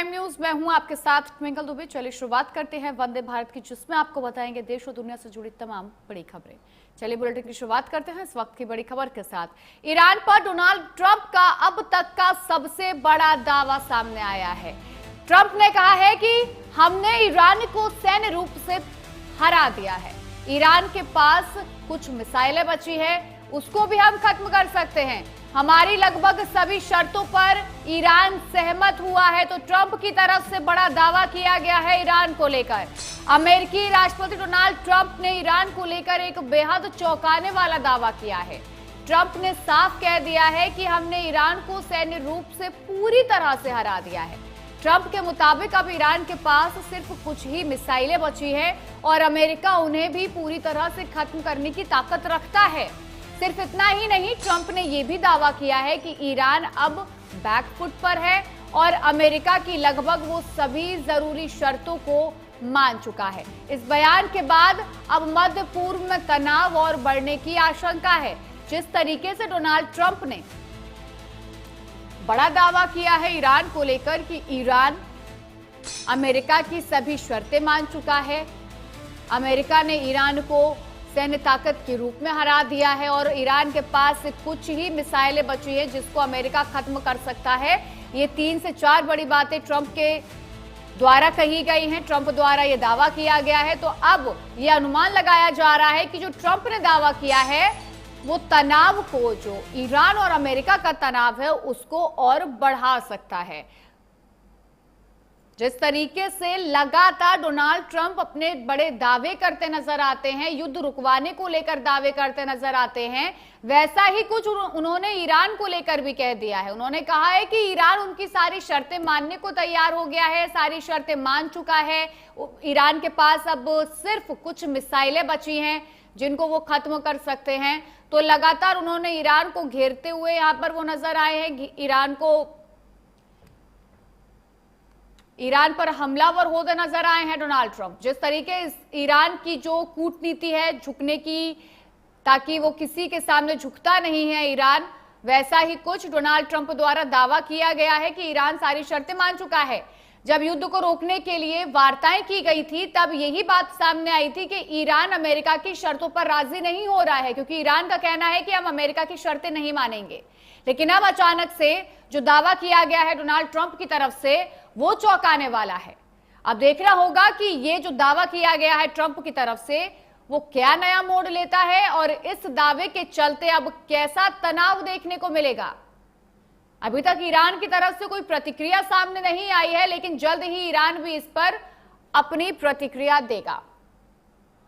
Prime news, मैं हूं आपके साथ ट्विंकल दुबे। चलिए शुरुआत करते हैं वंदे भारत की, जिसमें आपको बताएंगे देश और दुनिया से जुड़ी तमाम बड़ी खबरें। चलिए बुलेटिन की शुरुआत करते हैं इस वक्त की बड़ी खबर के साथ। ईरान पर डोनाल्ड ट्रंप का अब तक का सबसे बड़ा दावा सामने आया है। ट्रंप ने कहा है कि हमने ईरान को सैन्य रूप से हरा दिया है। ईरान के पास कुछ मिसाइलें बची है, उसको भी हम खत्म कर सकते हैं। हमारी लगभग सभी शर्तों पर ईरान सहमत हुआ है। तो ट्रंप की तरफ से बड़ा दावा किया गया है ईरान को लेकर। अमेरिकी राष्ट्रपति डोनाल्ड ट्रंप ने ईरान को लेकर एक बेहद चौंकाने वाला दावा किया है। ट्रंप ने साफ कह दिया है कि हमने ईरान को सैन्य रूप से पूरी तरह से हरा दिया है। ट्रंप के मुताबिक अब ईरान के पास सिर्फ कुछ ही मिसाइलें बची है और अमेरिका उन्हें भी पूरी तरह से खत्म करने की ताकत रखता है। सिर्फ इतना ही नहीं, ट्रंप ने यह भी दावा किया है कि ईरान अब बैकफुट पर है और अमेरिका की लगभग वो सभी जरूरी शर्तों को मान चुका है। इस बयान के बाद अब मध्य पूर्व में तनाव और बढ़ने की आशंका है। जिस तरीके से डोनाल्ड ट्रंप ने बड़ा दावा किया है ईरान को लेकर कि ईरान अमेरिका की सभी शर्तें मान चुका है, अमेरिका ने ईरान को सैन्य ताकत के रूप में हरा दिया है और ईरान के पास कुछ ही मिसाइलें बची है जिसको अमेरिका खत्म कर सकता है। ये 3 से 4 बड़ी बातें ट्रंप के द्वारा कही गई हैं, ट्रंप द्वारा ये दावा किया गया है। तो अब ये अनुमान लगाया जा रहा है कि जो ट्रंप ने दावा किया है वो तनाव को, जो ईरान और अमेरिका का तनाव है, उसको और बढ़ा सकता है। जिस तरीके से लगातार डोनाल्ड ट्रंप अपने बड़े दावे करते नजर आते हैं, युद्ध रुकवाने को लेकर दावे करते नजर आते हैं, वैसा ही कुछ उन्होंने ईरान को लेकर भी कह दिया है। उन्होंने कहा है कि ईरान उनकी सारी शर्तें मानने को तैयार हो गया है, सारी शर्तें मान चुका है। ईरान के पास अब सिर्फ कुछ मिसाइलें बची हैं जिनको वो खत्म कर सकते हैं। तो लगातार उन्होंने ईरान को घेरते हुए यहां पर वो नजर आए हैं, ईरान पर हमलावर होते नजर आए हैं डोनाल्ड ट्रंप। जिस तरीके ईरान की जो कूटनीति है झुकने की, ताकि वो किसी के सामने झुकता नहीं है ईरान, वैसा ही कुछ डोनाल्ड ट्रंप द्वारा दावा किया गया है कि ईरान सारी शर्तें मान चुका है। जब युद्ध को रोकने के लिए वार्ताएं की गई थी तब यही बात सामने आई थी कि ईरान अमेरिका की शर्तों पर राजी नहीं हो रहा है, क्योंकि ईरान का कहना है कि हम अमेरिका की शर्तें नहीं मानेंगे। लेकिन अब अचानक से जो दावा किया गया है डोनाल्ड ट्रंप की तरफ से, वो चौंकाने वाला है। अब देखना होगा कि ये जो दावा किया गया है ट्रंप की तरफ से, वो क्या नया मोड़ लेता है और इस दावे के चलते अब कैसा तनाव देखने को मिलेगा। अभी तक ईरान की तरफ से कोई प्रतिक्रिया सामने नहीं आई है, लेकिन जल्द ही ईरान भी इस पर अपनी प्रतिक्रिया देगा।